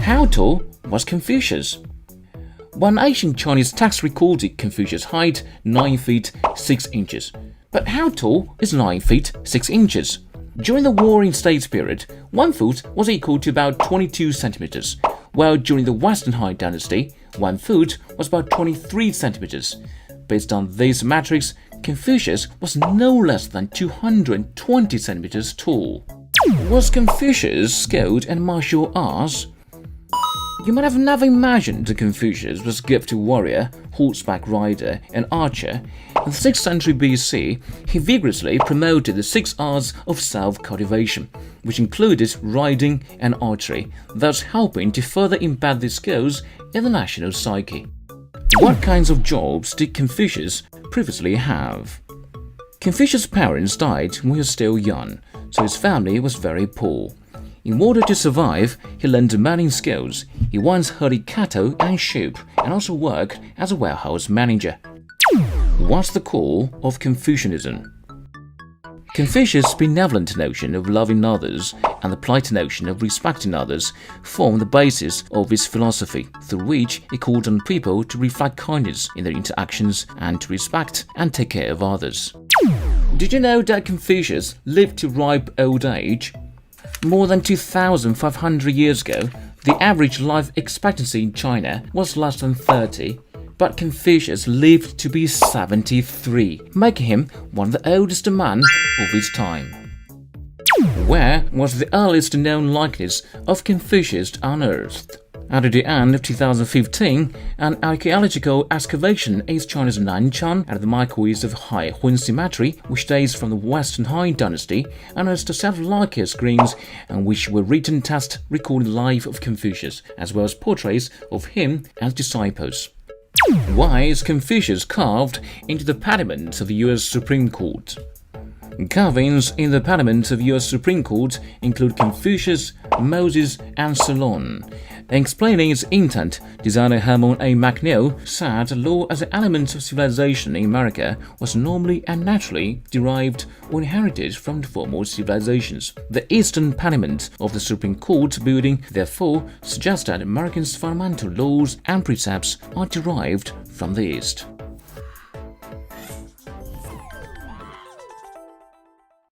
How tall was Confucius? One ancient Chinese text recorded Confucius' height 9 feet 6 inches. But how tall is 9 feet 6 inches? During the Warring States period, 1 foot was equal to about 22 centimeters, while during the Western Han Dynasty, 1 foot was about 23 centimeters. Based on these metrics, Confucius was no less than 220 centimeters tall. Was Confucius skilled in martial arts? You might have never imagined that Confucius was a gifted warrior, horseback rider, and archer. In the 6th century BC, he vigorously promoted the 6 arts of self-cultivation, which included riding and archery, thus helping to further embed these skills in the national psyche. What kinds of jobs did Confucius previously have? Confucius' parents died when he was still young, so his family was very poor. In order to survive, he learned many skills. He once herded cattle and sheep and also worked as a warehouse manager. What's the core of Confucianism? Confucius' benevolent notion of loving others and the polite notion of respecting others form the basis of his philosophy, through which he called on people to reflect kindness in their interactions and to respect and take care of others. Did you know that Confucius lived to ripe old age? More than 2,500 years ago, the average life expectancy in China was less than 30, but Confucius lived to be 73, making him one of the oldest men of his time. Where was the earliest known likeness of Confucius unearthed? At the end of 2015, an archaeological excavation in China's Nanchang at the marquise of Haihun Cemetery, which dates from the Western Han Dynasty, unearthed several lacquer screens on which were written texts recording the life of Confucius, as well as portraits of him and his disciples. Why is Confucius carved into the pediment of the U.S. Supreme Court? Carvings in the pediment of U.S. Supreme Court include Confucius, Moses, and Solon. Explaining its intent, designer Herman A. McNeil said law as an element of civilization in America was normally and naturally derived or inherited from the former civilizations. The eastern pediment of the Supreme Court building, therefore, suggests that Americans' fundamental laws and precepts are derived from the East.